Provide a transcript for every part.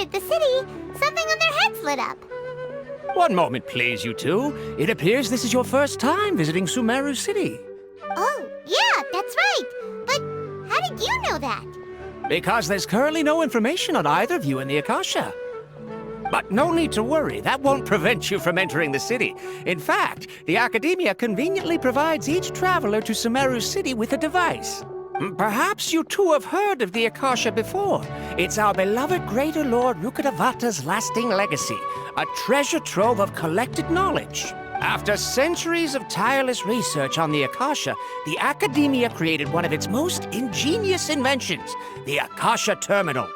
entered the city, something on their heads lit up. One moment, please, you two. It appears this is your first time visiting Sumeru City. Oh, yeah, that's right. But how did you know that? Because there's currently no information on either of you in the Akasha. But no need to worry, that won't prevent you from entering the city. In fact, the Academia conveniently provides each traveler to Sumeru City with a device. Perhaps you two have heard of the Akasha before. It's our beloved Greater Lord Rukkhadevata's lasting legacy, a treasure trove of collected knowledge. After centuries of tireless research on the Akasha, the Academia created one of its most ingenious inventions, the Akasha Terminal.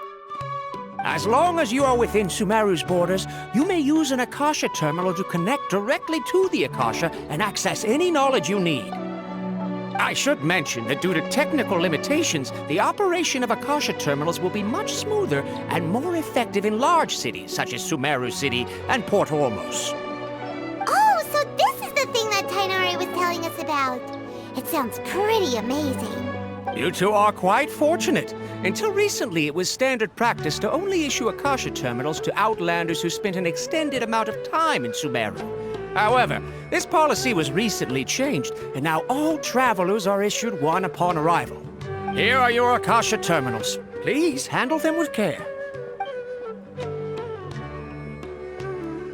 As long as you are within Sumeru's borders, you may use an Akasha Terminal to connect directly to the Akasha and access any knowledge you need. I should mention that due to technical limitations, the operation of Akasha Terminals will be much smoother and more effective in large cities such as Sumeru City and Port Ormos. Oh, so this is the thing that Tighnari was telling us about. It sounds pretty amazing. You two are quite fortunate. Until recently, it was standard practice to only issue Akasha Terminals to outlanders who spent an extended amount of time in Sumeru. However, this policy was recently changed, and now all travelers are issued one upon arrival. Here are your Akasha Terminals. Please handle them with care.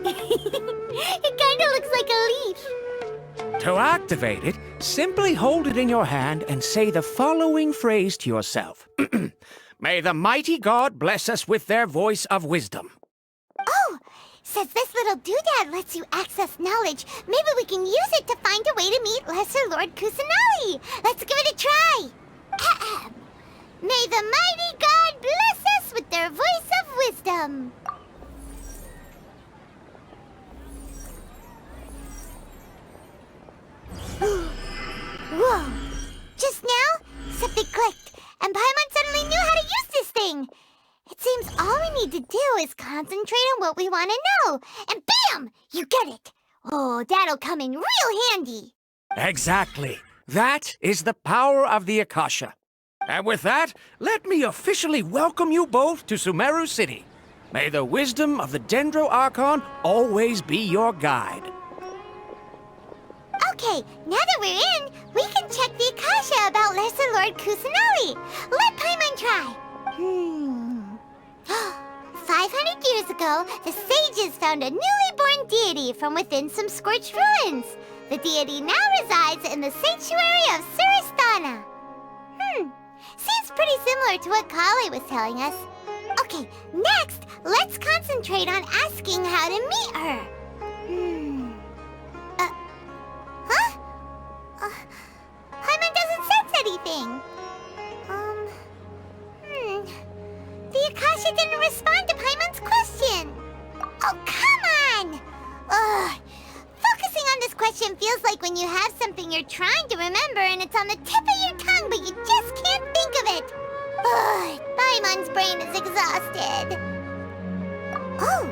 It kinda looks like a leaf. To activate it, simply hold it in your hand and say the following phrase to yourself. May the mighty God bless us with their voice of wisdom. Oh, since this little doodad lets you access knowledge, maybe we can use it to find a way to meet Lesser Lord Kusanali. Let's give it a try. Ahem. May the mighty God bless us with their voice of wisdom. Whoa! Just now, something clicked, and Paimon suddenly knew how to use this thing. It seems all we need to do is concentrate on what we want to know, and bam! You get it! Oh, that'll come in real handy. Exactly. That is the power of the Akasha. And with that, let me officially welcome you both to Sumeru City. May the wisdom of the Dendro Archon always be your guide. Okay, now that we're in, we can check the Akasha about Lesser Lord Kusanali. Let Paimon try. 500 years ago, the sages found a newly born deity from within some scorched ruins. The deity now resides in the sanctuary of Suristana. Seems pretty similar to what Kali was telling us. Okay, next, let's concentrate on asking how to meet her. Paimon doesn't sense anything. The Akasha didn't respond to Paimon's question. Oh, come on! Ugh. Focusing on this question feels like when you have something you're trying to remember and it's on the tip of your tongue, but you just can't think of it. Ugh. Paimon's brain is exhausted. Oh,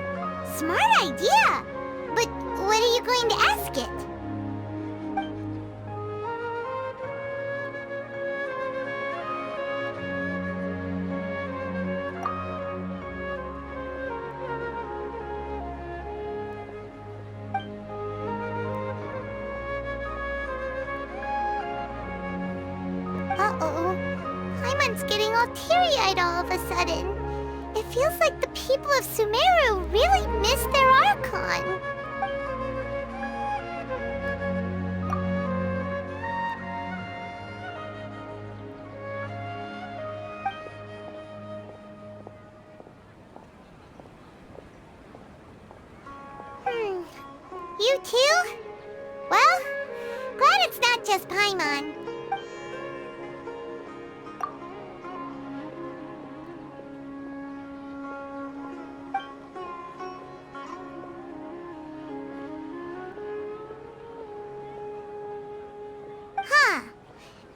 smart idea. But what are you going to ask it? Uh-oh. Paimon's getting all teary-eyed all of a sudden. It feels like the people of Sumeru really miss their Archon. You too? Well, glad it's not just Paimon.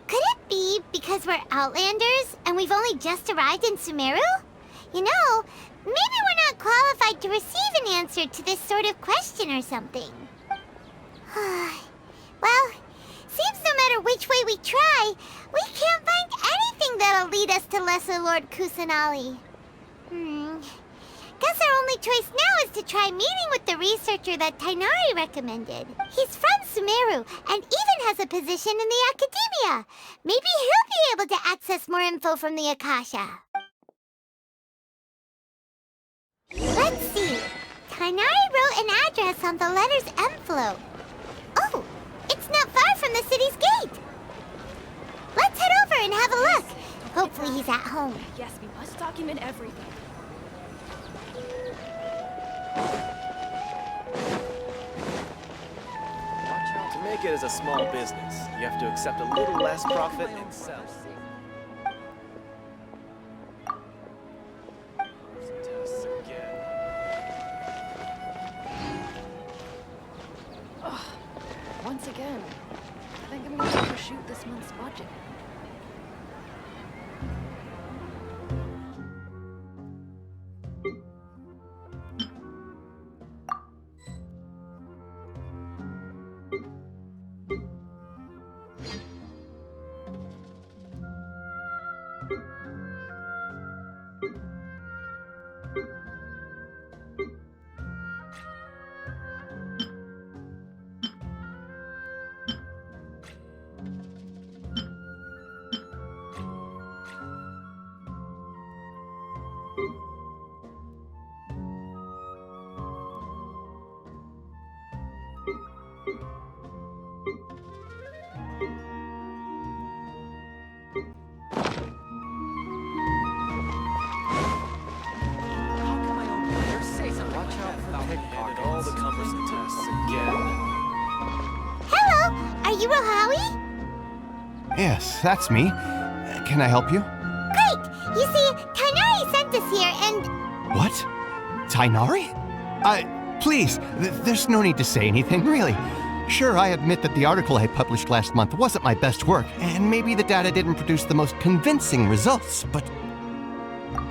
Could it be because we're Outlanders and we've only just arrived in Sumeru? You know, maybe we're not qualified to receive an answer to this sort of question or something. Well, seems no matter which way we try, we can't find anything that'll lead us to Lesser Lord Kusanali. Guess only choice now is to try meeting with the researcher that Tighnari recommended. He's from Sumeru and even has a position in the Academia. Maybe he'll be able to access more info from the Akasha. Let's see. Tighnari wrote an address on the letter's envelope. Oh, it's not far from the city's gate. Let's head over and have a look. Hopefully he's at home. Yes, we must document everything. To make it as a small business, you have to accept a little less profit and sell. Tests again. Once again, I think I'm going to overshoot this month's budget. And all the cumbersome tests again. Hello, are you Rohawi? Yes, that's me. Can I help you? Great! You see, Tighnari sent us here and... What? Tighnari? Please, there's no need to say anything, really. Sure, I admit that the article I published last month wasn't my best work, and maybe the data didn't produce the most convincing results, but...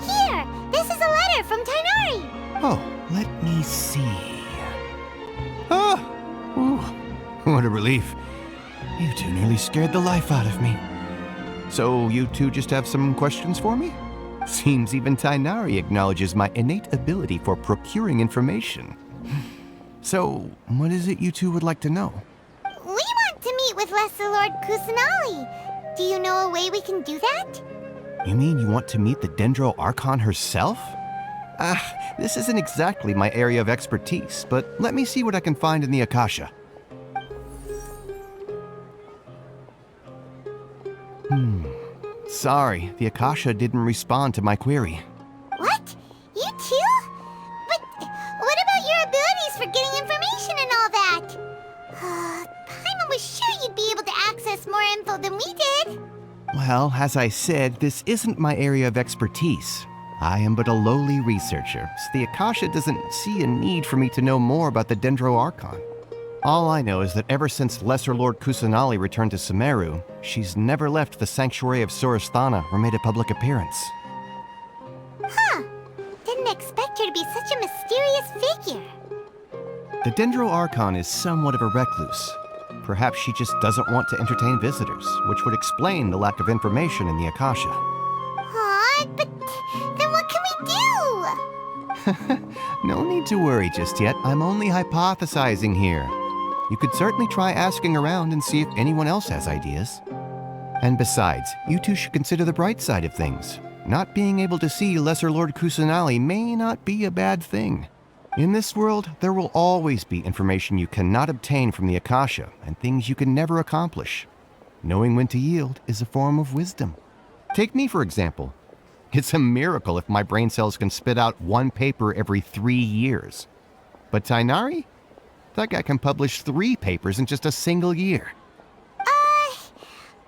Here! This is a letter from Tighnari! Oh, let me see. Oh! Ooh, what a relief. You two nearly scared the life out of me. So, you two just have some questions for me? Seems even Tighnari acknowledges my innate ability for procuring information. So, what is it you two would like to know? We want to meet with Lesser Lord Kusanali. Do you know a way we can do that? You mean you want to meet the Dendro Archon herself? This isn't exactly my area of expertise, but let me see what I can find in the Akasha. Sorry, the Akasha didn't respond to my query. What? You too? But what about your abilities for getting information and all that? Paimon was sure you'd be able to access more info than we did. Well, as I said, this isn't my area of expertise. I am but a lowly researcher, so the Akasha doesn't see a need for me to know more about the Dendro Archon. All I know is that ever since Lesser Lord Kusanali returned to Sumeru, she's never left the Sanctuary of Sorasthana or made a public appearance. Huh. Didn't expect her to be such a mysterious figure. The Dendro Archon is somewhat of a recluse. Perhaps she just doesn't want to entertain visitors, which would explain the lack of information in the Akasha. Aw, but then what can we do? No need to worry just yet. I'm only hypothesizing here. You could certainly try asking around and see if anyone else has ideas. And besides, you two should consider the bright side of things. Not being able to see Lesser Lord Kusanali may not be a bad thing. In this world, there will always be information you cannot obtain from the Akasha and things you can never accomplish. Knowing when to yield is a form of wisdom. Take me, for example. It's a miracle if my brain cells can spit out one paper every 3 years. But Tighnari? That guy can publish 3 papers in just a single year.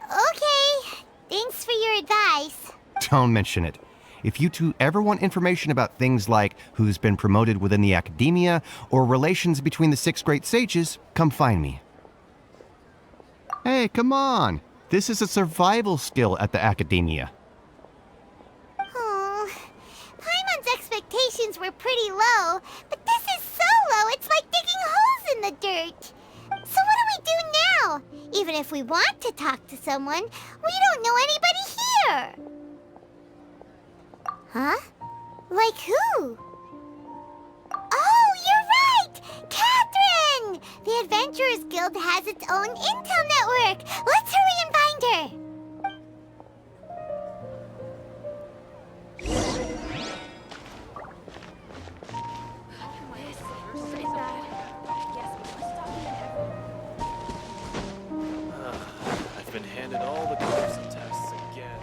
Okay. Thanks for your advice. Don't mention it. If you two ever want information about things like who's been promoted within the Academia or relations between the 6 great sages, come find me. Hey, come on! This is a survival skill at the Academia. Oh, Paimon's expectations were pretty low, but this is so low it's like digging holes in the dirt. So what do we do now? Even if we want to talk to someone, we don't know anybody here. Huh? Like who? The Adventurers Guild has its own intel network! Let's hurry and find her! I've been handed all the Carson tests again.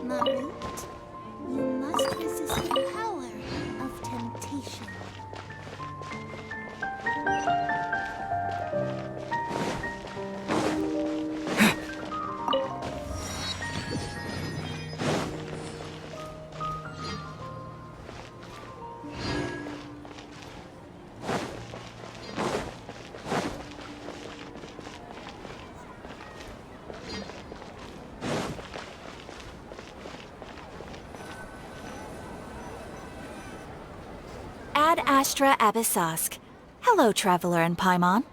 Marut, you must resist the power of temptation. Ad Astra Abyssosk. Hello, Traveler and Paimon.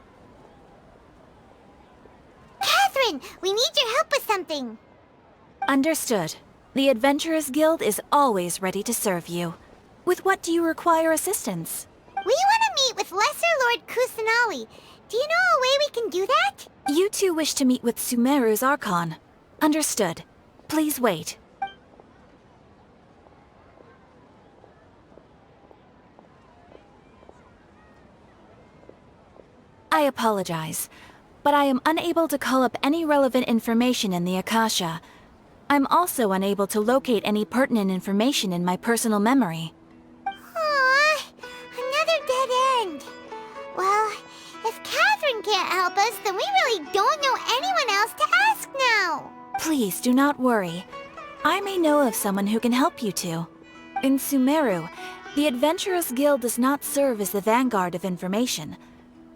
Catherine, we need your help with something. Understood. The Adventurers Guild is always ready to serve you. With what do you require assistance? We want to meet with Lesser Lord Kusanali. Do you know a way we can do that? You two wish to meet with Sumeru's Archon. Understood. Please wait. I apologize, but I am unable to call up any relevant information in the Akasha. I'm also unable to locate any pertinent information in my personal memory. Aww, another dead end. Well, if Catherine can't help us, then we really don't know anyone else to ask now. Please do not worry. I may know of someone who can help you two. In Sumeru, the Adventurers Guild does not serve as the vanguard of information.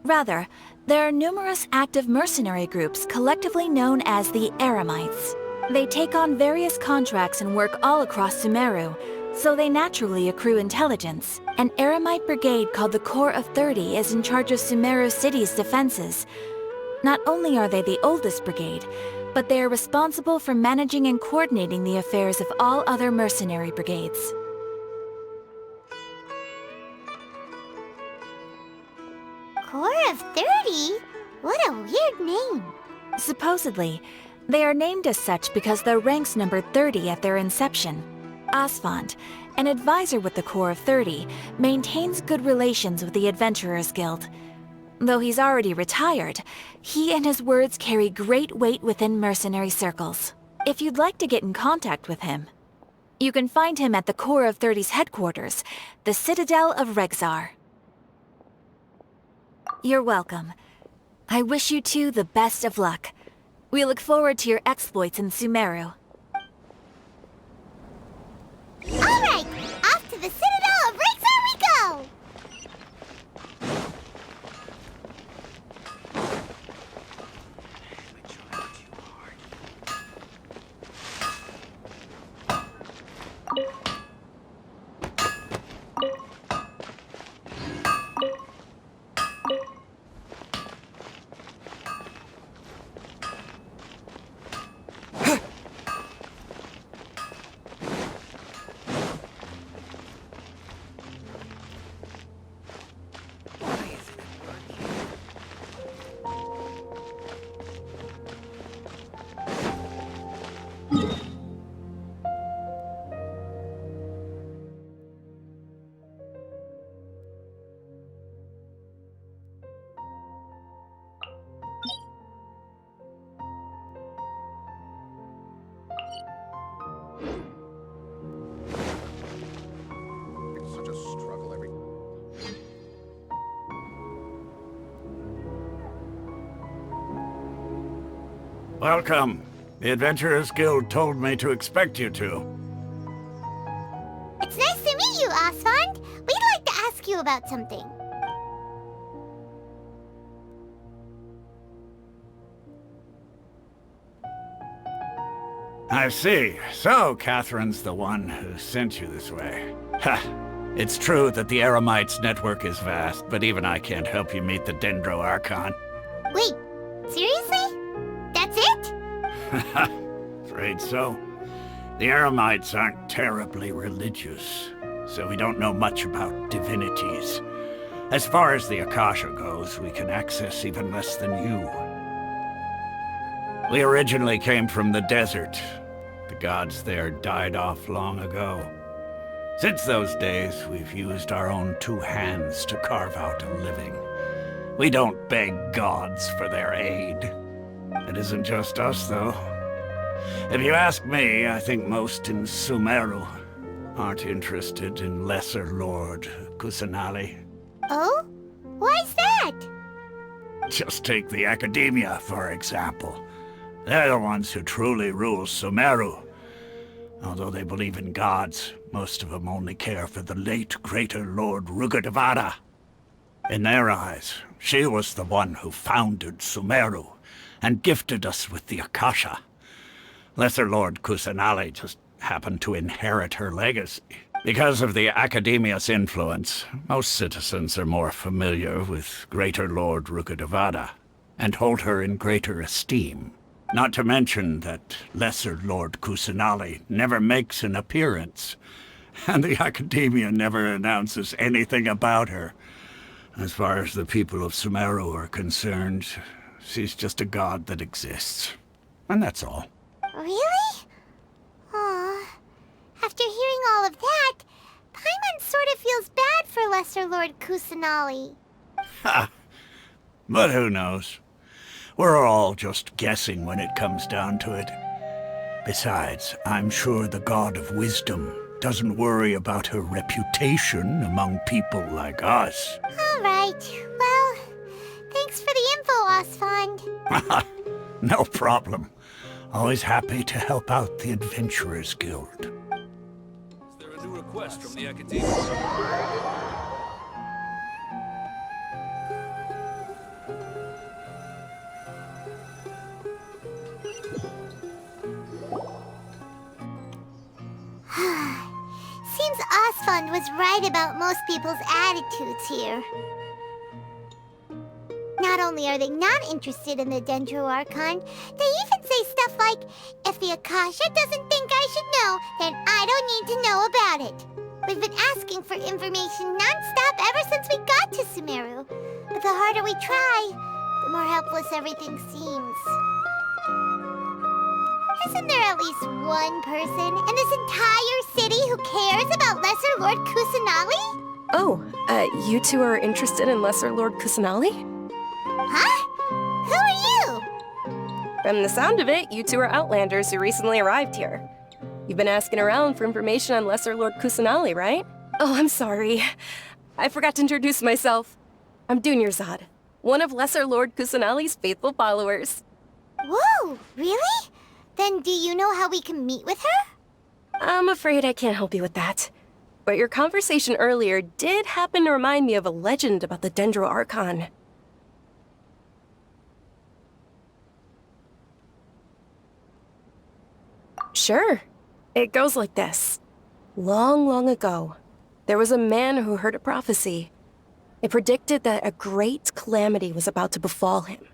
Rather, there are numerous active mercenary groups collectively known as the Eremites. They take on various contracts and work all across Sumeru, so they naturally accrue intelligence. An Eremite brigade called the Corps of 30 is in charge of Sumeru City's defenses. Not only are they the oldest brigade, but they are responsible for managing and coordinating the affairs of all other mercenary brigades. Corps of 30? What a weird name. Supposedly, they are named as such because their ranks numbered 30 at their inception. Asfand, an advisor with the Corps of 30, maintains good relations with the Adventurers Guild. Though he's already retired, he and his words carry great weight within mercenary circles. If you'd like to get in contact with him, you can find him at the Corps of 30's headquarters, the Citadel of Rexar. You're welcome. I wish you two the best of luck. We look forward to your exploits in Sumeru. All right, off to the Citadel of Rexar we go! Such a struggle every... Welcome. The Adventurers Guild told me to expect you two. It's nice to meet you, Asfand. We'd like to ask you about something. I see. So, Catherine's the one who sent you this way. Ha! It's true that the Eremites network is vast, but even I can't help you meet the Dendro Archon. Wait, seriously? That's it? Afraid so. The Eremites aren't terribly religious, so we don't know much about divinities. As far as the Akasha goes, we can access even less than you. We originally came from the desert. The gods there died off long ago. Since those days, we've used our own two hands to carve out a living. We don't beg gods for their aid. It isn't just us, though. If you ask me, I think most in Sumeru aren't interested in Lesser Lord Kusanali. Oh? Why's that? Just take the Academia, for example. They're the ones who truly rule Sumeru. Although they believe in gods, most of them only care for the late Greater Lord Rukkhadevata. In their eyes, she was the one who founded Sumeru and gifted us with the Akasha. Lesser Lord Kusanali just happened to inherit her legacy. Because of the Academia's influence, most citizens are more familiar with Greater Lord Rukkhadevata and hold her in greater esteem. Not to mention that Lesser Lord Kusanali never makes an appearance, and the Academia never announces anything about her. As far as the people of Sumeru are concerned, she's just a god that exists. And that's all. Really? Aw. After hearing all of that, Paimon sort of feels bad for Lesser Lord Kusanali. Ha! But who knows? We're all just guessing when it comes down to it. Besides, I'm sure the God of Wisdom doesn't worry about her reputation among people like us. All right. Well, thanks for the info, Osfond. No problem. Always happy to help out the Adventurers Guild. Is there a new request from the Academia? Seems Osfond was right about most people's attitudes here. Not only are they not interested in the Dendro Archon, they even say stuff like, if the Akasha doesn't think I should know, then I don't need to know about it. We've been asking for information non-stop ever since we got to Sumeru. But the harder we try, the more helpless everything seems. Isn't there at least one person in this entire city who cares about Lesser Lord Kusanali? Oh, you two are interested in Lesser Lord Kusanali? Huh? Who are you? From the sound of it, you two are Outlanders who recently arrived here. You've been asking around for information on Lesser Lord Kusanali, right? Oh, I'm sorry. I forgot to introduce myself. I'm Dunyarzad, one of Lesser Lord Kusanali's faithful followers. Whoa, really? Then do you know how we can meet with her? I'm afraid I can't help you with that. But your conversation earlier did happen to remind me of a legend about the Dendro Archon. Sure. It goes like this. Long, long ago, there was a man who heard a prophecy. It predicted that a great calamity was about to befall him.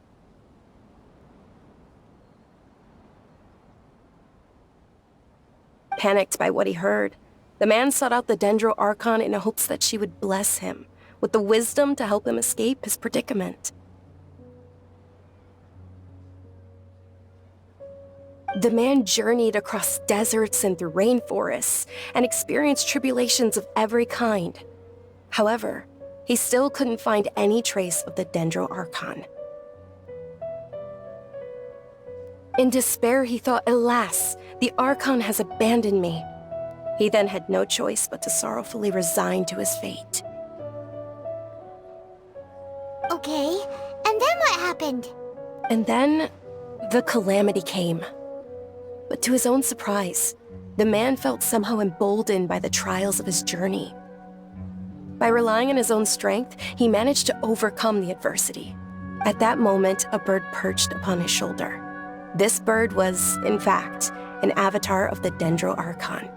Panicked by what he heard, the man sought out the Dendro Archon in hopes that she would bless him with the wisdom to help him escape his predicament. The man journeyed across deserts and through rainforests and experienced tribulations of every kind. However, he still couldn't find any trace of the Dendro Archon. In despair, he thought, alas, the Archon has abandoned me. He then had no choice but to sorrowfully resign to his fate. Okay, and then what happened? And then, the calamity came. But to his own surprise, the man felt somehow emboldened by the trials of his journey. By relying on his own strength, he managed to overcome the adversity. At that moment, a bird perched upon his shoulder. This bird was, in fact, an avatar of the Dendro Archon.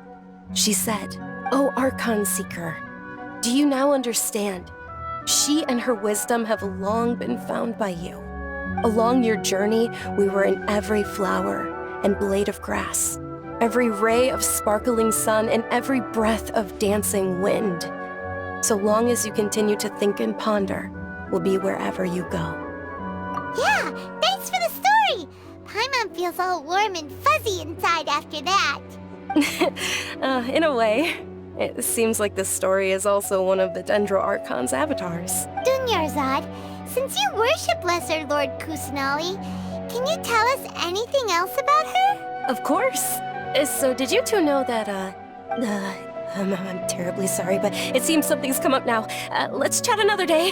She said, "O Archon Seeker, Do you now understand? She and her wisdom have long been found by you. Along your journey, we were in every flower and blade of grass, every ray of sparkling sun, and every breath of dancing wind. So long as you continue to think and ponder, we'll be wherever you go. Yeah, thanks for the story! Paimon feels all warm and fuzzy inside after that. In a way. It seems like this story is also one of the Dendro Archon's avatars. Dunyarzad, since you worship Lesser Lord Kusanali, can you tell us anything else about her? Of course. So did you two know that, I'm terribly sorry, but it seems something's come up now. Let's chat another day.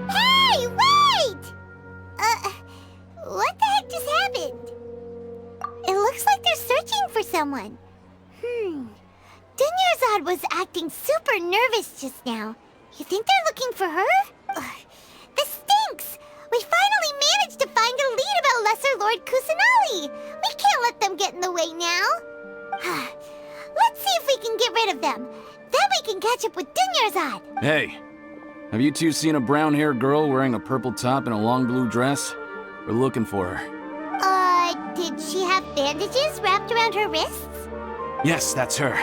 Hey, wait! What the heck just happened? It looks like they're searching for someone. Dunyarzad was acting super nervous just now. You think they're looking for her? This stinks! We finally managed to find a lead about Lesser Lord Kusanali! We can't let them get in the way now. Let's see if we can get rid of them. Then we can catch up with Dunyarzad. Hey, have you two seen a brown-haired girl wearing a purple top and a long blue dress? We're looking for her. Did she have bandages wrapped around her wrists? Yes, that's her.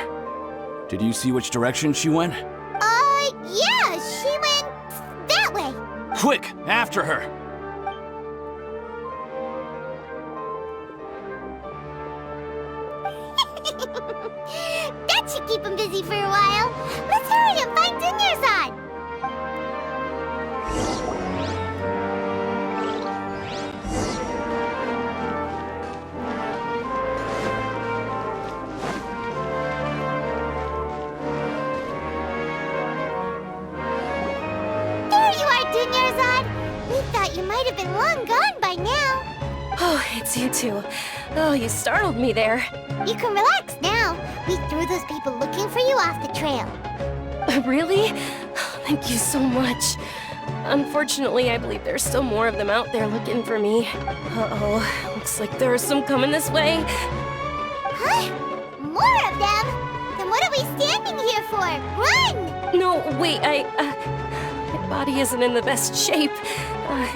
Did you see which direction she went? Yeah, she went that way. Quick, after her! That should keep him busy for a while. Let's hurry and find Dunyarzad. Dunyarzad, we thought you might have been long gone by now. Oh, it's you two. Oh, you startled me there. You can relax now. We threw those people looking for you off the trail. Really? Thank you so much. Unfortunately, I believe there's still more of them out there looking for me. Uh-oh, looks like there are some coming this way. Huh? More of them? Then what are we standing here for? Run! No, wait, my body isn't in the best shape.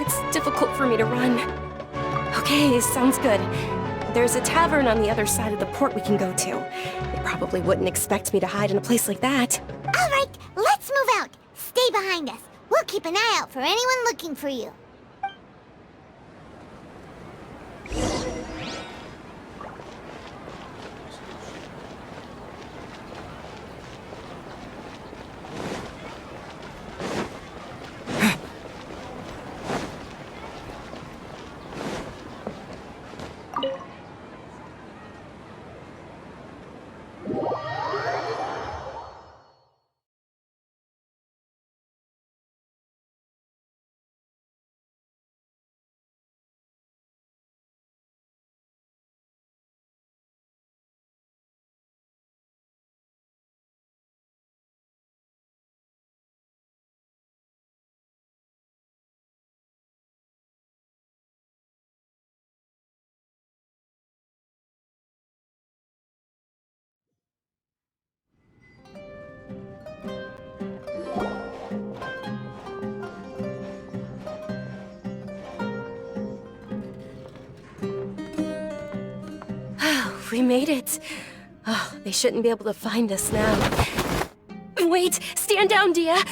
It's difficult for me to run. Okay, sounds good. There's a tavern on the other side of the port we can go to. They probably wouldn't expect me to hide in a place like that. All right, let's move out. Stay behind us. We'll keep an eye out for anyone looking for you. We made it. Oh, they shouldn't be able to find us now. Wait! Stand down, Dia!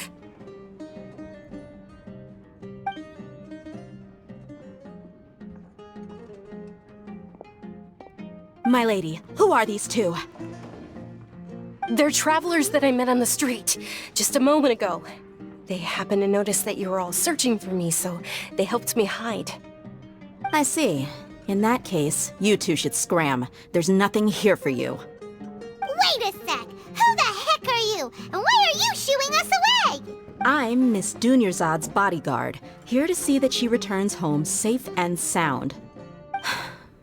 My lady, who are these two? They're travelers that I met on the street just a moment ago. They happened to notice that you were all searching for me, so they helped me hide. I see. In that case, you two should scram. There's nothing here for you. Wait a sec! Who the heck are you? And why are you shooing us away? I'm Miss Dunyarzad's bodyguard, here to see that she returns home safe and sound.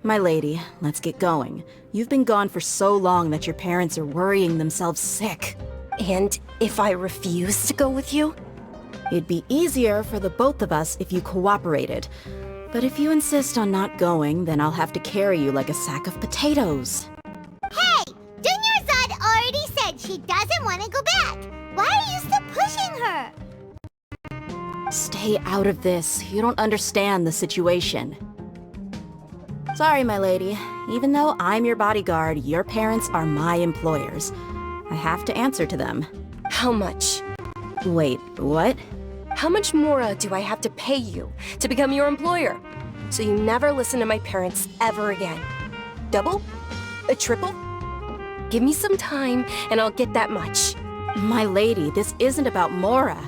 My lady, let's get going. You've been gone for so long that your parents are worrying themselves sick. And if I refuse to go with you? It'd be easier for the both of us if you cooperated. But if you insist on not going, then I'll have to carry you like a sack of potatoes. Hey! she doesn't want to go back. Why are you still pushing her? Stay out of this. You don't understand the situation. Sorry, my lady. Even though I'm your bodyguard, your parents are my employers. I have to answer to them. How much? Wait, what? How much more do I have to pay you to become your employer? So you never listen to my parents ever again. Double? A triple? Give me some time and I'll get that much. My lady, this isn't about Mora.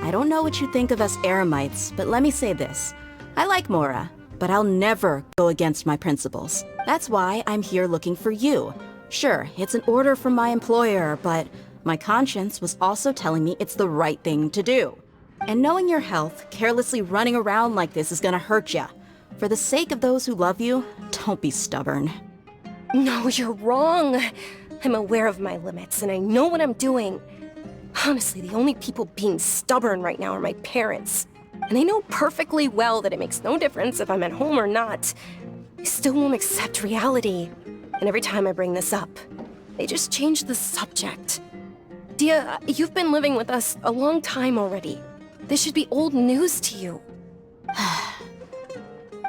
I don't know what you think of us Eremites, but let me say this. I like Mora, but I'll never go against my principles. That's why I'm here looking for you. Sure, it's an order from my employer, but my conscience was also telling me it's the right thing to do. And knowing your health, carelessly running around like this is gonna hurt ya. For the sake of those who love you, don't be stubborn. No, you're wrong. I'm aware of my limits and I know what I'm doing. Honestly, the only people being stubborn right now are my parents. And they know perfectly well that it makes no difference if I'm at home or not. They still won't accept reality. And every time I bring this up, they just change the subject. Dia, you've been living with us a long time already. This should be old news to you.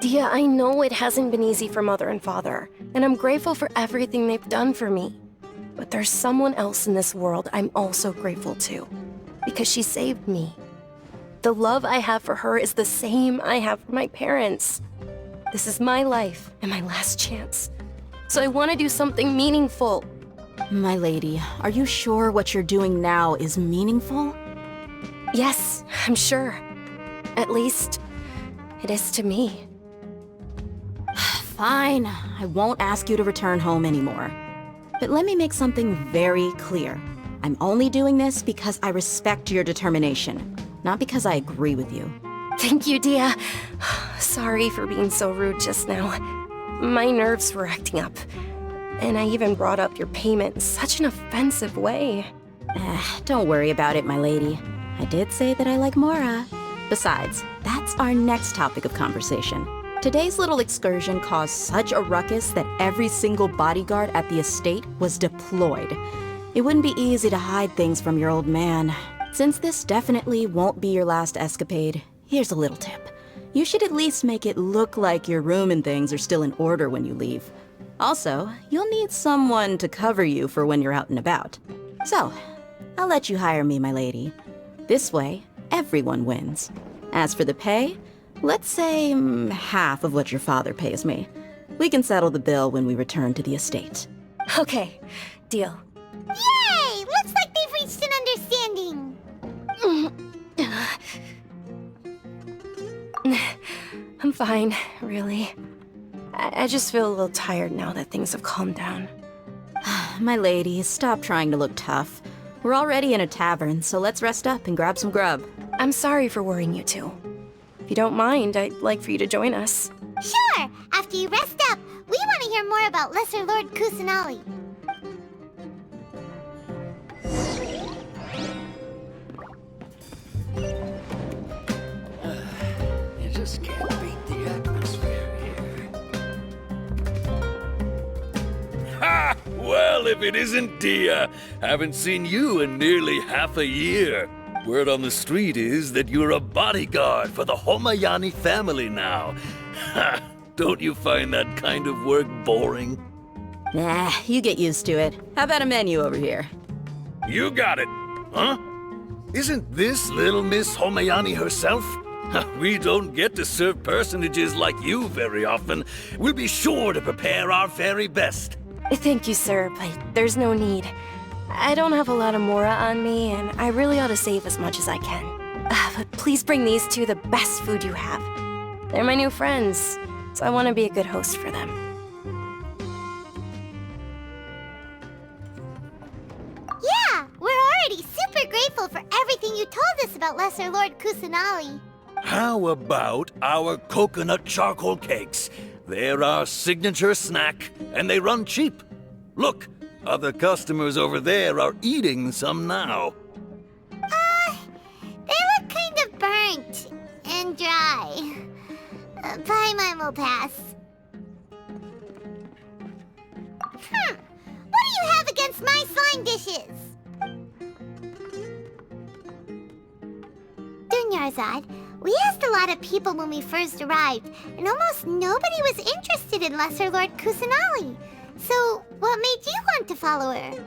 Dia, I know it hasn't been easy for Mother and Father, and I'm grateful for everything they've done for me. But there's someone else in this world I'm also grateful to, because she saved me. The love I have for her is the same I have for my parents. This is my life and my last chance. So I want to do something meaningful. My lady, are you sure what you're doing now is meaningful? Yes, I'm sure. At least, it is to me. Fine, I won't ask you to return home anymore. But let me make something very clear. I'm only doing this because I respect your determination, not because I agree with you. Thank you, Dia. Sorry for being so rude just now. My nerves were acting up. And I even brought up your payment in such an offensive way. Don't worry about it, my lady. I did say that I like Mora. Besides, that's our next topic of conversation. Today's little excursion caused such a ruckus that every single bodyguard at the estate was deployed. It wouldn't be easy to hide things from your old man. Since this definitely won't be your last escapade, here's a little tip. You should at least make it look like your room and things are still in order when you leave. Also, you'll need someone to cover you for when you're out and about. So, I'll let you hire me, my lady. This way, everyone wins. As for the pay, let's say half of what your father pays me. We can settle the bill when we return to the estate. Okay, deal. Yay! Looks like they've reached an understanding. I'm fine, really. I just feel a little tired now that things have calmed down. My lady, stop trying to look tough. We're already in a tavern, so let's rest up and grab some grub. I'm sorry for worrying you two. If you don't mind, I'd like for you to join us. Sure! After you rest up, we want to hear more about Lesser Lord Kusanali. You just can't beat the atmosphere here. Ha! Well, if it isn't Dia, haven't seen you in nearly half a year. Word on the street is that you're a bodyguard for the Homayani family now. Ha! Don't you find that kind of work boring? Nah, you get used to it. How about a menu over here? You got it. Huh? Isn't this little Miss Homayani herself? We don't get to serve personages like you very often. We'll be sure to prepare our very best. Thank you, sir, but there's no need. I don't have a lot of Mora on me, and I really ought to save as much as I can. But please bring these two the best food you have. They're my new friends, so I want to be a good host for them. Yeah, we're already super grateful for everything you told us about Lesser Lord Kusanali. How about our coconut charcoal cakes? They're our signature snack, and they run cheap. Look, other customers over there are eating some now. They look kind of burnt and dry. Paimon will pass. What do you have against against my slime dishes! Dunyarzad, we asked a lot of people when we first arrived, and almost nobody was interested in Lesser Lord Kusanali. So, what made you want to follow her?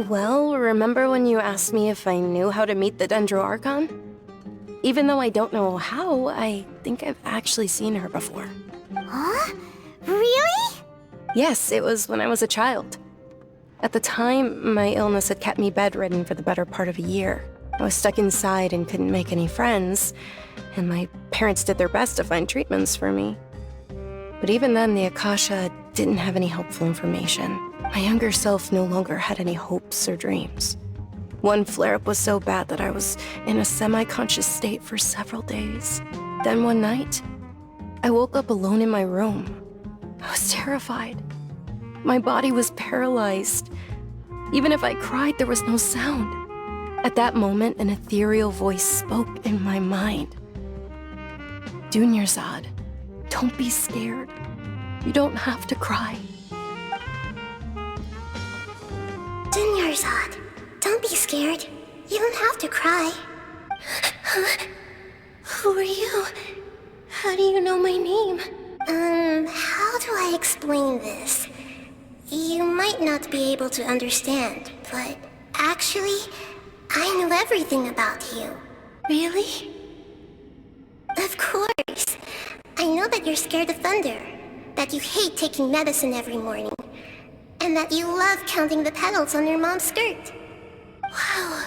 Well, remember when you asked me if I knew how to meet the Dendro Archon? Even though I don't know how, I think I've actually seen her before. Huh? Really? Yes, it was when I was a child. At the time, my illness had kept me bedridden for the better part of a year. I was stuck inside and couldn't make any friends, and my parents did their best to find treatments for me. But even then, the Akasha didn't have any helpful information. My younger self no longer had any hopes or dreams. One flare-up was so bad that I was in a semi-conscious state for several days. Then one night, I woke up alone in my room. I was terrified. My body was paralyzed. Even if I cried, there was no sound. At that moment, an ethereal voice spoke in my mind. Dunyarzad, don't be scared. You don't have to cry. Dunyarzad, don't be scared. You don't have to cry. Who are you? How do you know my name? How do I explain this? You might not be able to understand, but actually, I know everything about you. Really? Of course. I know that you're scared of thunder, that you hate taking medicine every morning, and that you love counting the petals on your mom's skirt. Wow,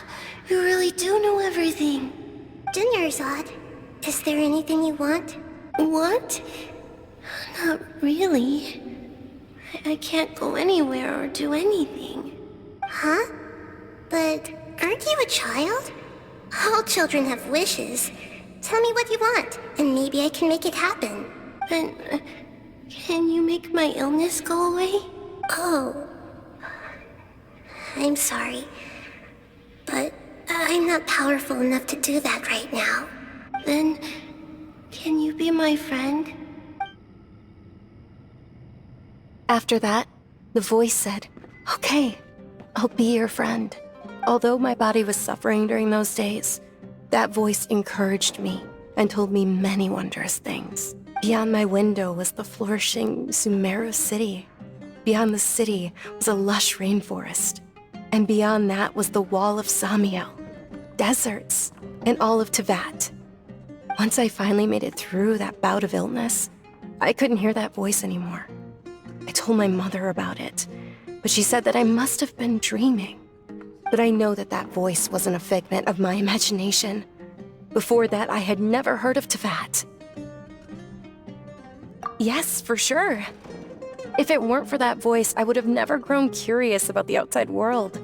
you really do know everything. Dunyarzad, is there anything you want? Want? Not really. I can't go anywhere or do anything. Huh? But aren't you a child? All children have wishes. Tell me what you want, and maybe I can make it happen. But can you make my illness go away? Oh. I'm sorry. But I'm not powerful enough to do that right now. Then, can you be my friend? After that, the voice said, "Okay, I'll be your friend." Although my body was suffering during those days, that voice encouraged me and told me many wondrous things. Beyond my window was the flourishing Sumeru city. Beyond the city was a lush rainforest. And beyond that was the wall of Samiel, deserts, and all of Teyvat. Once I finally made it through that bout of illness, I couldn't hear that voice anymore. I told my mother about it, but she said that I must have been dreaming. But I know that that voice wasn't a figment of my imagination. Before that, I had never heard of Teyvat. Yes, for sure. If it weren't for that voice, I would have never grown curious about the outside world,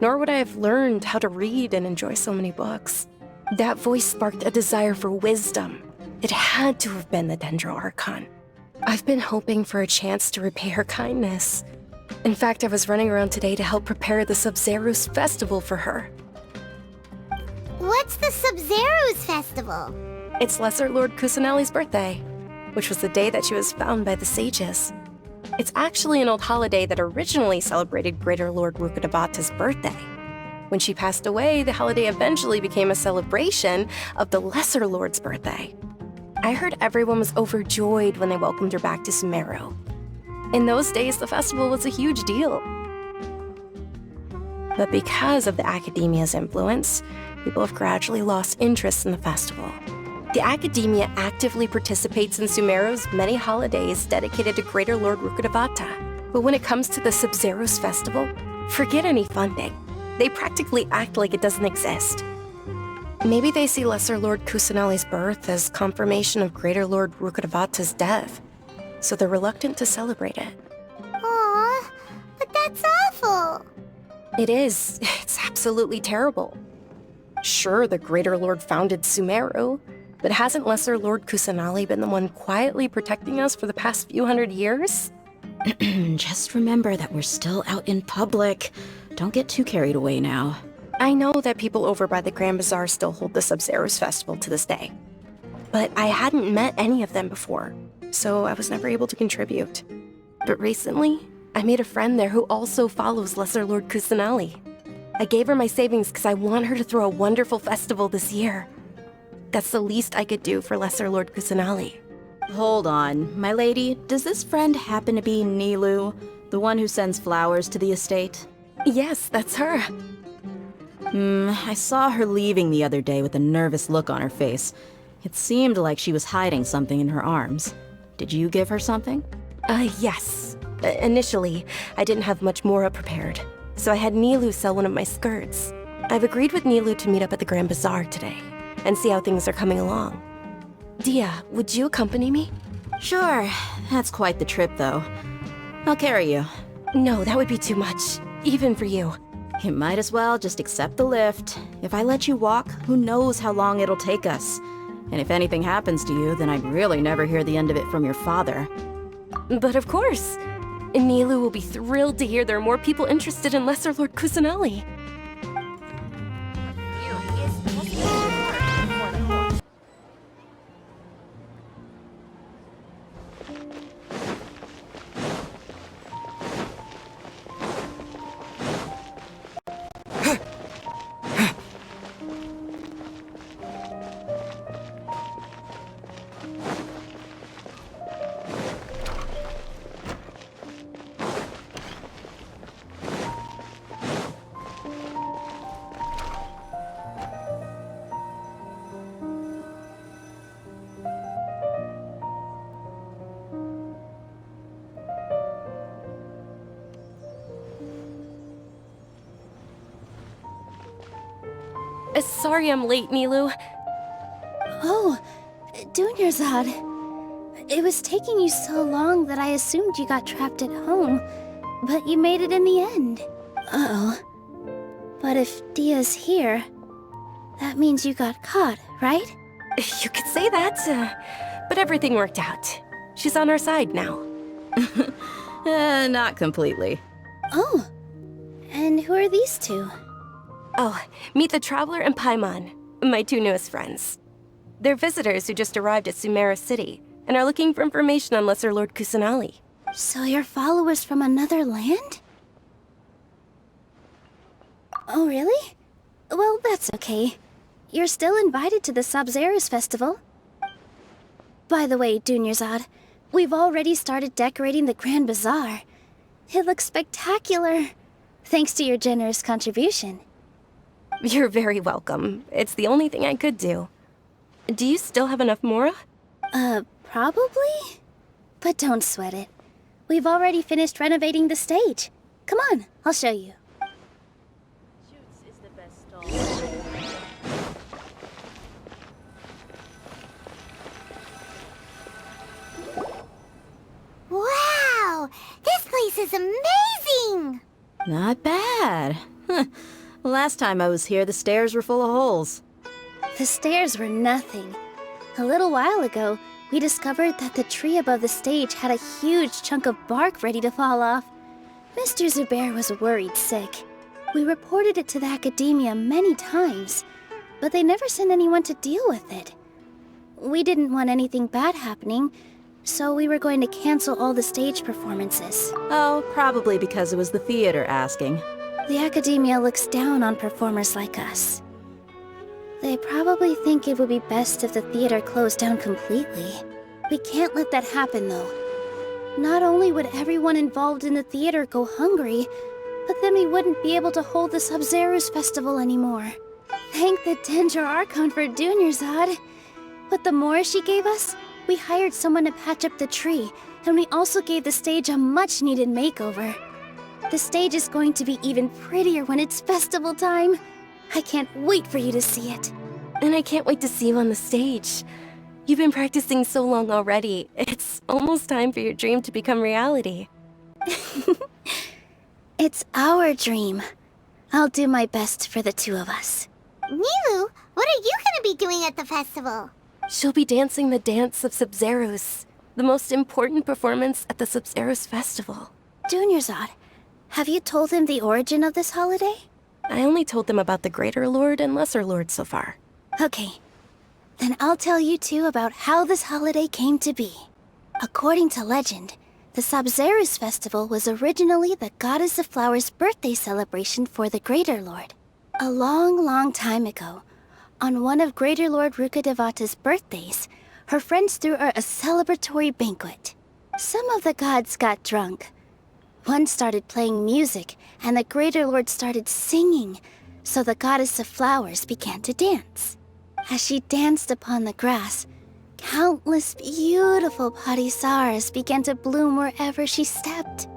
nor would I have learned how to read and enjoy so many books. That voice sparked a desire for wisdom. It had to have been the Dendro Archon. I've been hoping for a chance to repay her kindness. In fact, I was running around today to help prepare the Sabzeruz festival for her. What's the Sabzeruz festival? It's Lesser Lord Kusanali's birthday, which was the day that she was found by the sages. It's actually an old holiday that originally celebrated Greater Lord Rukkhadevata's birthday. When she passed away, the holiday eventually became a celebration of the Lesser Lord's birthday. I heard everyone was overjoyed when they welcomed her back to Sumeru. In those days, the festival was a huge deal. But because of the Academia's influence, people have gradually lost interest in the festival. The Academia actively participates in Sumeru's many holidays dedicated to Greater Lord Rukkhadevata. But when it comes to the Sabzeruz festival, forget any funding. They practically act like it doesn't exist. Maybe they see Lesser Lord Kusanali's birth as confirmation of Greater Lord Rukkhadevata's death, so they're reluctant to celebrate it. Aww, but that's awful. It is. It's absolutely terrible. Sure, the Greater Lord founded Sumeru, but hasn't Lesser Lord Kusanali been the one quietly protecting us for the past few hundred years? Just remember that we're still out in public. Don't get too carried away now. I know that people over by the Grand Bazaar still hold the Sabzeruz festival to this day. But I hadn't met any of them before, so I was never able to contribute. But recently, I made a friend there who also follows Lesser Lord Kusanali. I gave her my savings because I want her to throw a wonderful festival this year. That's the least I could do for Lesser Lord Kusanali. Hold on, my lady. Does this friend happen to be Nilu, the one who sends flowers to the estate? Yes, that's her. I saw her leaving the other day with a nervous look on her face. It seemed like she was hiding something in her arms. Did you give her something? Yes. Initially, I didn't have much Mora prepared, so I had Nilu sell one of my skirts. I've agreed with Nilu to meet up at the Grand Bazaar today, and see how things are coming along. Dia, would you accompany me? Sure. That's quite the trip, though. I'll carry you. No, that would be too much, even for you. You might as well just accept the lift. If I let you walk, who knows how long it'll take us. And if anything happens to you, then I'd really never hear the end of it from your father. But of course. Nilu will be thrilled to hear there are more people interested in Lesser Lord Kusanali. Sorry I'm late, Nilu. Oh, Dunyarzad. It was taking you so long that I assumed you got trapped at home, but you made it in the end. Uh-oh. But if Dia's here, that means you got caught, right? You could say that, but everything worked out. She's on our side now. Not completely. Oh, and who are these two? Oh, meet the Traveler and Paimon, my two newest friends. They're visitors who just arrived at Sumeru City and are looking for information on Lesser Lord Kusanali. So you're followers from another land? Oh, really? Well, that's okay. You're still invited to the Sabzeruz festival. By the way, Dunyarzad, we've already started decorating the Grand Bazaar. It looks spectacular, thanks to your generous contribution. You're very welcome. It's the only thing I could do. Do you still have enough Mora? Probably? But don't sweat it. We've already finished renovating the stage. Come on, I'll show you. Wow! This place is amazing! Not bad. Last time I was here, the stairs were full of holes. The stairs were nothing. A little while ago, we discovered that the tree above the stage had a huge chunk of bark ready to fall off. Mr. Zubair was worried sick. We reported it to the academia many times, but they never sent anyone to deal with it. We didn't want anything bad happening, so we were going to cancel all the stage performances. Oh, probably because it was the theater asking. The academia looks down on performers like us. They probably think it would be best if the theater closed down completely. We can't let that happen, though. Not only would everyone involved in the theater go hungry, but then we wouldn't be able to hold the Sabzeruz festival anymore. Thank the Dendra Archon for Dunyarzad. With the Mora she gave us, we hired someone to patch up the tree, and we also gave the stage a much-needed makeover. The stage is going to be even prettier when it's festival time. I can't wait for you to see it. And I can't wait to see you on the stage. You've been practicing so long already. It's almost time for your dream to become reality. It's our dream. I'll do my best for the two of us. Nilu, what are you gonna be doing at the festival? She'll be dancing the dance of Sabzeruz, the most important performance at the Sabzeruz festival. Dunyarzad, have you told him the origin of this holiday? I only told them about the Greater Lord and Lesser Lord so far. Okay. Then I'll tell you two about how this holiday came to be. According to legend, The Sabzeruz festival was originally the Goddess of Flowers' birthday celebration for the Greater Lord. A long, long time ago, on one of Greater Lord Rukkhadevata's birthdays, her friends threw her a celebratory banquet. Some of the gods got drunk. One started playing music, and the Greater Lord started singing, so the Goddess of Flowers began to dance. As she danced upon the grass, countless beautiful Parisaras began to bloom wherever she stepped.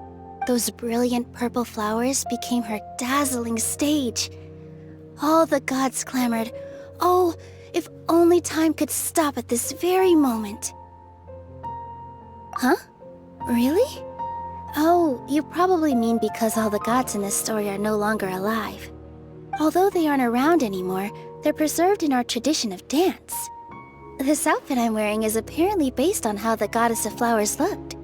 Those brilliant purple flowers became her dazzling stage. All the gods clamored, "Oh, if only time could stop at this very moment." Huh? Really? Oh, you probably mean because all the gods in this story are no longer alive. Although they aren't around anymore, they're preserved in our tradition of dance. This outfit I'm wearing is apparently based on how the Goddess of Flowers looked.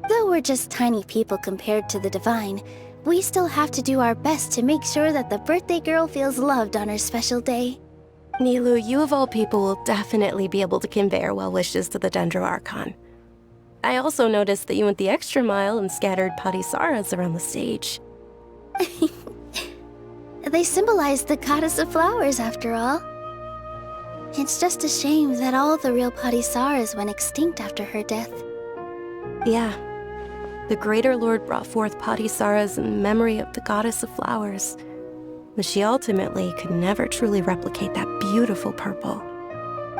Though we're just tiny people compared to the divine, we still have to do our best to make sure that the birthday girl feels loved on her special day. Nilou, you of all people will definitely be able to convey our well wishes to the Dendro Archon. I also noticed that you went the extra mile and scattered Parisaras around the stage. They symbolize the Goddess of Flowers, after all. It's just a shame that all the real Parisaras went extinct after her death. Yeah. The Greater Lord brought forth Parisaras in memory of the Goddess of Flowers, but she ultimately could never truly replicate that beautiful purple.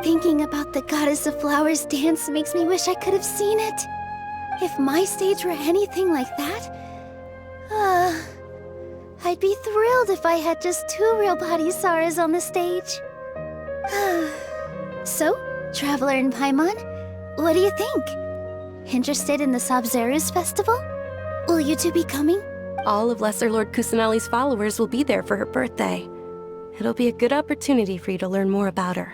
Thinking about the Goddess of Flowers dance makes me wish I could have seen it. If my stage were anything like that, I'd be thrilled if I had just 2 real Parisaras on the stage. So, Traveler and Paimon, what do you think? Interested in the Sabzeruz festival? Will you two be coming? All of Lesser Lord Kusanali's followers will be there for her birthday. It'll be a good opportunity for you to learn more about her.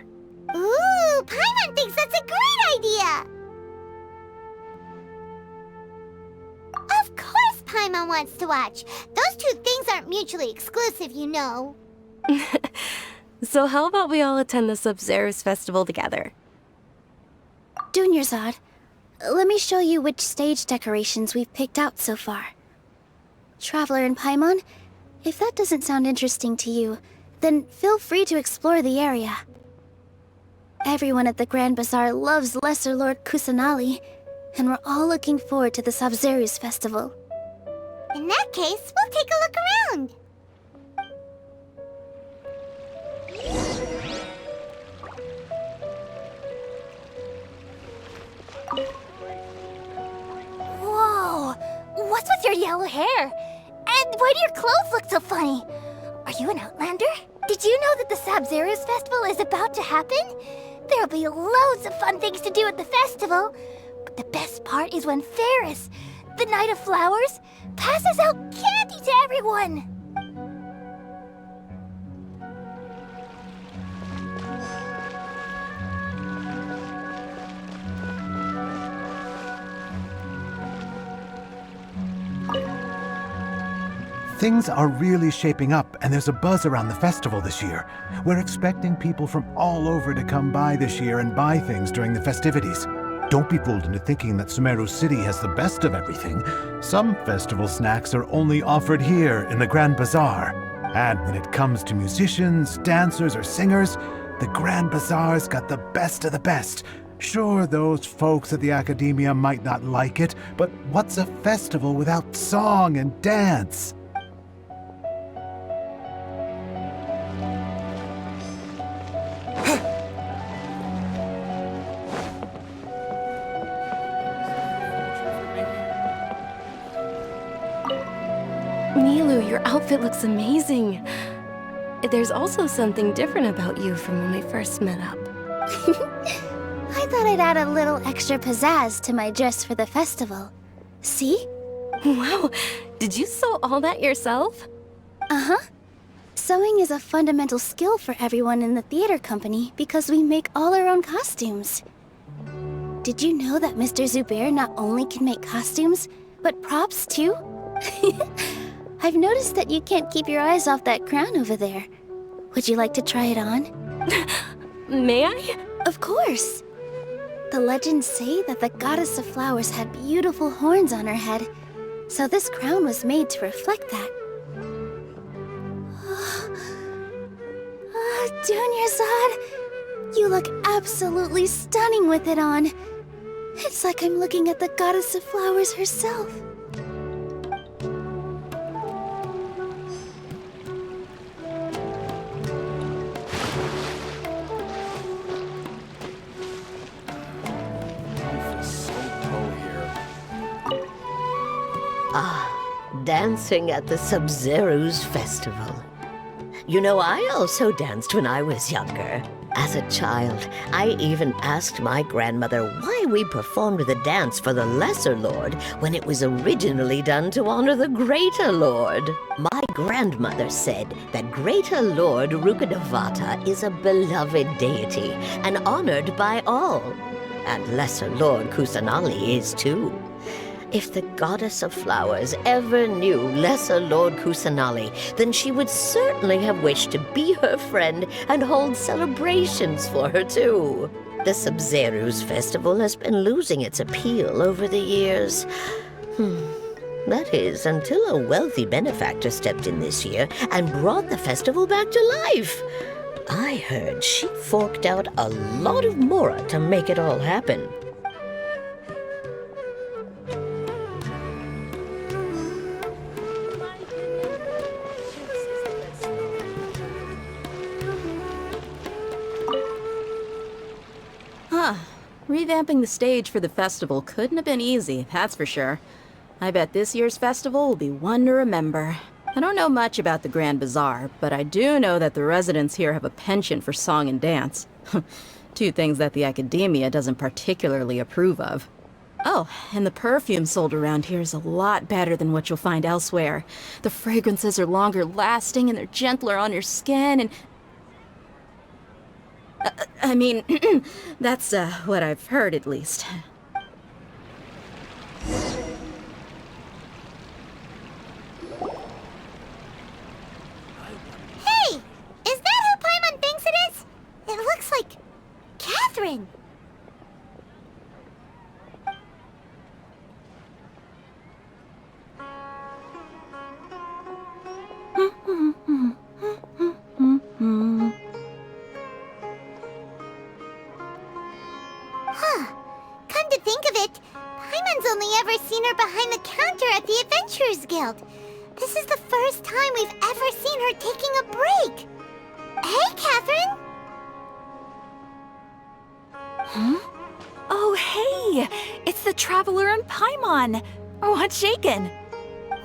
Ooh, Paimon thinks that's a great idea! Of course Paimon wants to watch. Those 2 things aren't mutually exclusive, you know. So how about we all attend the Sabzeruz festival together? Dunyarzad, let me show you which stage decorations we've picked out so far. Traveler and Paimon, if that doesn't sound interesting to you, then feel free to explore the area. Everyone at the Grand Bazaar loves Lesser Lord Kusanali, and we're all looking forward to the Sabzeruz festival. In that case, we'll take a look around. Whoa! What's with your yellow hair? And why do your clothes look so funny? Are you an Outlander? Did you know that the Sabzeruz festival is about to happen? There'll be loads of fun things to do at the festival. But the best part is when Ferris, the Knight of Flowers, passes out candy to everyone. Things are really shaping up, and there's a buzz around the festival this year. We're expecting people from all over to come by this year and buy things during the festivities. Don't be fooled into thinking that Sumeru City has the best of everything. Some festival snacks are only offered here in the Grand Bazaar. And when it comes to musicians, dancers, or singers, the Grand Bazaar's got the best of the best. Sure, those folks at the Academia might not like it, but what's a festival without song and dance? Nilou, your outfit looks amazing. There's also something different about you from when we first met up. I thought I'd add a little extra pizzazz to my dress for the festival. See? Wow, did you sew all that yourself? Uh-huh. Sewing is a fundamental skill for everyone in the theater company because we make all our own costumes. Did you know that Mr. Zubair not only can make costumes, but props too? I've noticed that you can't keep your eyes off that crown over there. Would you like to try it on? May I? Of course. The legends say that the goddess of flowers had beautiful horns on her head, so this crown was made to reflect that. Dunyarzad, you look absolutely stunning with it on. It's like I'm looking at the goddess of flowers herself. Dancing at the Sub-Zero's festival. You know, I also danced when I was younger. As a child, I even asked my grandmother why we performed the dance for the Lesser Lord when it was originally done to honor the Greater Lord. My grandmother said that Greater Lord Rukkhadevata is a beloved deity and honored by all. And Lesser Lord Kusanali is too. If the goddess of flowers ever knew Lesser Lord Kusanali, then she would certainly have wished to be her friend and hold celebrations for her too. The Sub-Zero's festival has been losing its appeal over the years. That is, until a wealthy benefactor stepped in this year and brought the festival back to life. I heard she forked out a lot of mora to make it all happen. Revamping the stage for the festival couldn't have been easy, that's for sure. I bet this year's festival will be one to remember. I don't know much about the Grand Bazaar, but I do know that the residents here have a penchant for song and dance. Two things that the Academia doesn't particularly approve of. Oh, and the perfume sold around here is a lot better than what you'll find elsewhere. The fragrances are longer lasting and they're gentler on your skin and... I mean, that's what I've heard at least. Hey! Is that who Paimon thinks it is? It looks like Catherine. Come to think of it, Paimon's only ever seen her behind the counter at the Adventurers Guild. This is the first time we've ever seen her taking a break. Hey, Catherine! Huh? Oh, hey! It's the Traveler and Paimon! What's shaken?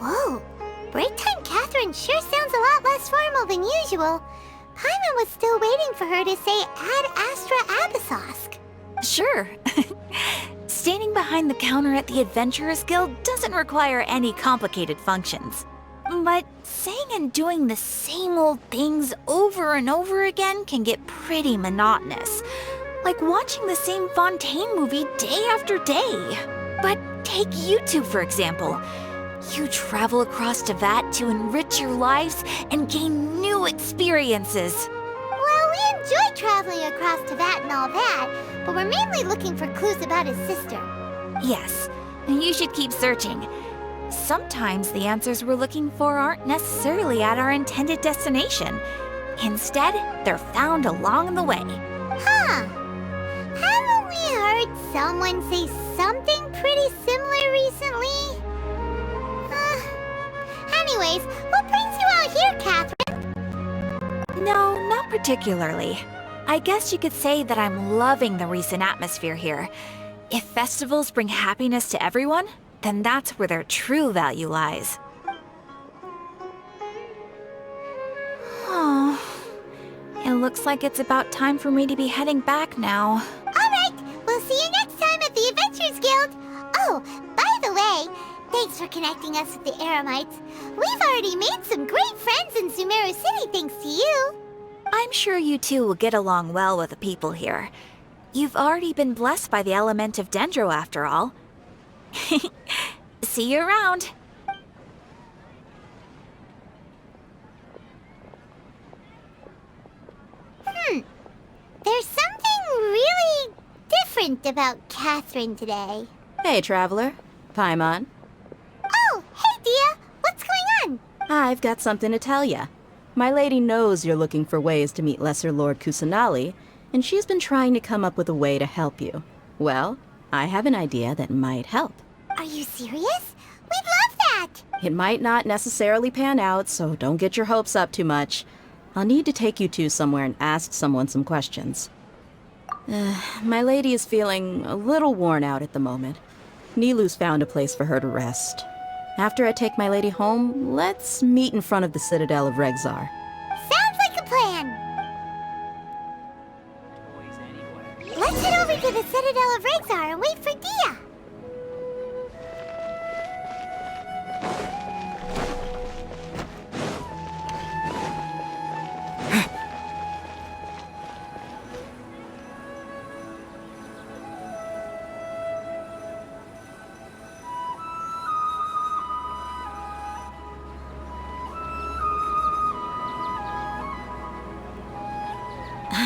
Whoa, break time Catherine sure sounds a lot less formal than usual. Paimon was still waiting for her to say Ad Astra Abyssosque. Sure. Standing behind the counter at the Adventurers Guild doesn't require any complicated functions. But saying and doing the same old things over and over again can get pretty monotonous. Like watching the same Fontaine movie day after day. But take you two, for example. You travel across Teyvat to enrich your lives and gain new experiences. Well, we enjoy traveling across Teyvat and all that, but we're mainly looking for clues about his sister. Yes, you should keep searching. Sometimes the answers we're looking for aren't necessarily at our intended destination. Instead, they're found along the way. Huh. Haven't we heard someone say something pretty similar recently? Anyways, what brings you out here, Catherine? No, not particularly. I guess you could say that I'm loving the recent atmosphere here. If festivals bring happiness to everyone, then that's where their true value lies. Oh, it looks like it's about time for me to be heading back now. Alright, we'll see you next time at the Adventurers Guild. Oh, by the way, thanks for connecting us with the Eremites. We've already made some great friends in Sumeru City thanks to you. I'm sure you two will get along well with the people here. You've already been blessed by the element of Dendro after all. See you around. There's something really different different about Catherine today. Hey, Traveler. Paimon. Oh, hey, Dia! What's going on? I've got something to tell ya. My lady knows you're looking for ways to meet Lesser Lord Kusanali, and she's been trying to come up with a way to help you. Well, I have an idea that might help. Are you serious? We'd love that! It might not necessarily pan out, so don't get your hopes up too much. I'll need to take you two somewhere and ask someone some questions. My lady is feeling a little worn out at the moment. Nilu's found a place for her to rest. After I take my lady home, let's meet in front of the Citadel of Regzar. Sounds like a plan! Let's head over to the Citadel of Regzar and wait for Dia!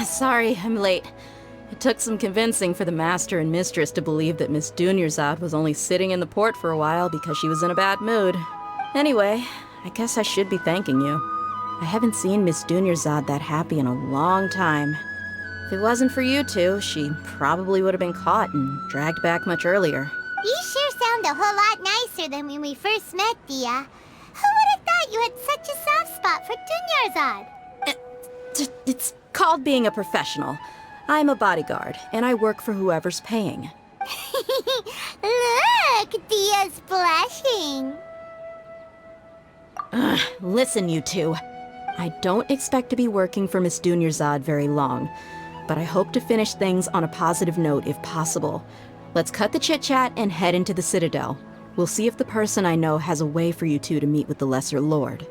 Sorry, I'm late. It took some convincing for the Master and Mistress to believe that Miss Dunyarzad was only sitting in the port for a while because she was in a bad mood. Anyway, I guess I should be thanking you. I haven't seen Miss Dunyarzad that happy in a long time. If it wasn't for you two, she probably would have been caught and dragged back much earlier. You sure sound a whole lot nicer than when we first met, Dia. Who would have thought you had such a soft spot for Dunyarzad? It's called being a professional. I'm a bodyguard, and I work for whoever's paying. Look, Dia's blushing. Listen, you two. I don't expect to be working for Miss Dunyarzad very long, but I hope to finish things on a positive note if possible. Let's cut the chit-chat and head into the Citadel. We'll see if the person I know has a way for you two to meet with the Lesser Lord.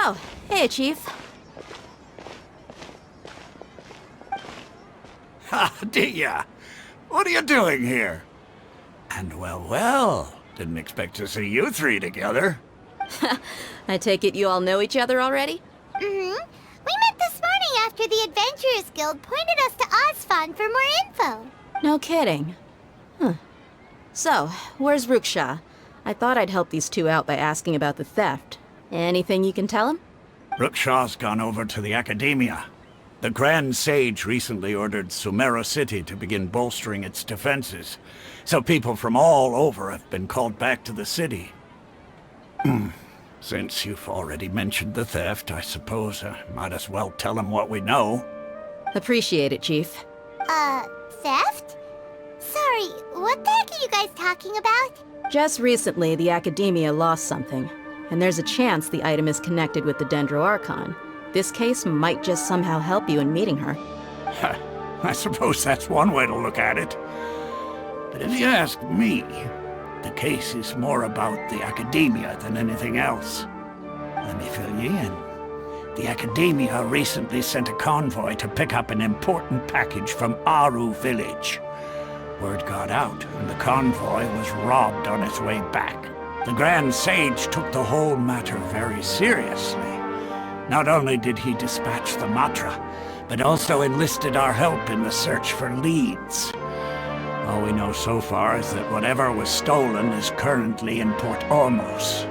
Oh, hey, Chief. Ha, Dia! What are you doing here? And well, didn't expect to see you three together. I take it you all know each other already? Mm-hmm. We met this morning after the Adventurers Guild pointed us to Osfon for more info. No kidding. Huh. So, where's Ruksha? I thought I'd help these two out by asking about the theft. Anything you can tell him? Ruksha's gone over to the Academia. The Grand Sage recently ordered Sumeru City to begin bolstering its defenses, so people from all over have been called back to the city. Since you've already mentioned the theft, I suppose I might as well tell him what we know. Appreciate it, Chief. Theft? Sorry, what the heck are you guys talking about? Just recently, the Academia lost something, and there's a chance the item is connected with the Dendro Archon. This case might just somehow help you in meeting her. I suppose that's one way to look at it. But if you ask me, the case is more about the Academia than anything else. Let me fill you in. The Academia recently sent a convoy to pick up an important package from Aru village. Word got out, and the convoy was robbed on its way back. The Grand Sage took the whole matter very seriously. Not only did he dispatch the Matra, but also enlisted our help in the search for leads. All we know so far is that whatever was stolen is currently in Port Ormos.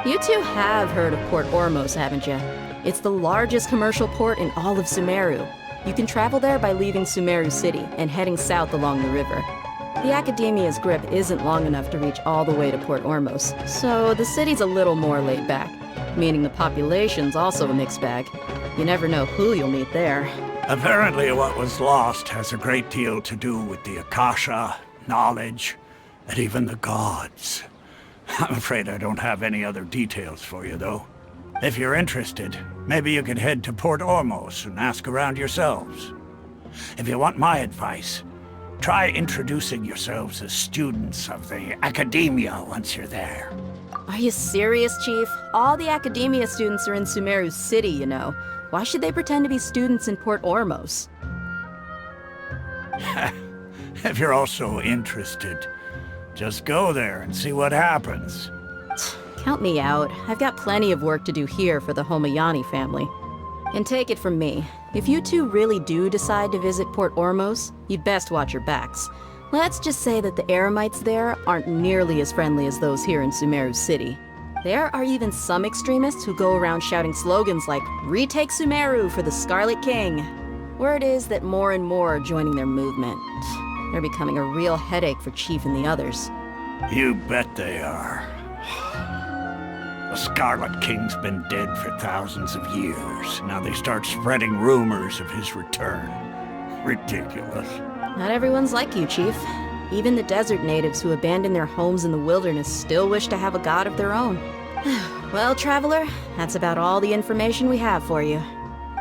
You two have heard of Port Ormos, haven't you? It's the largest commercial port in all of Sumeru. You can travel there by leaving Sumeru City and heading south along the river. The Academia's grip isn't long enough to reach all the way to Port Ormos, so the city's a little more laid back, meaning the population's also a mixed bag. You never know who you'll meet there. Apparently what was lost has a great deal to do with the Akasha, knowledge, and even the gods. I'm afraid I don't have any other details for you, though. If you're interested, maybe you could head to Port Ormos and ask around yourselves. If you want my advice, try introducing yourselves as students of the Academia once you're there. Are you serious, Chief? All the Academia students are in Sumeru City, you know. Why should they pretend to be students in Port Ormos? If you're also interested, just go there and see what happens. Count me out. I've got plenty of work to do here for the Homayani family. And take it from me, if you two really do decide to visit Port Ormos, you'd best watch your backs. Let's just say that the Eremites there aren't nearly as friendly as those here in Sumeru City. There are even some extremists who go around shouting slogans like, "Retake Sumeru for the Scarlet King." Word is that more and more are joining their movement. They're becoming a real headache for Chief and the others. You bet they are. The Scarlet King's been dead for thousands of years. Now they start spreading rumors of his return. Ridiculous. Not everyone's like you, Chief. Even the desert natives who abandon their homes in the wilderness still wish to have a god of their own. Well, Traveler, that's about all the information we have for you.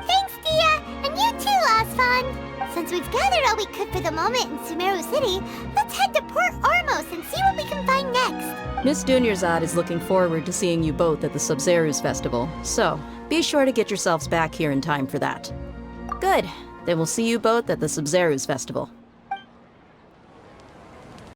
Thanks, Dia! And you too, Osfond! Since we've gathered all we could for the moment in Sumeru City, let's head to Port Ormos and see what we can find next. Miss Dunyarzad is looking forward to seeing you both at the Sub-Zerus Festival, so be sure to get yourselves back here in time for that. Good. Then we'll see you both at the Sub-Zerus Festival.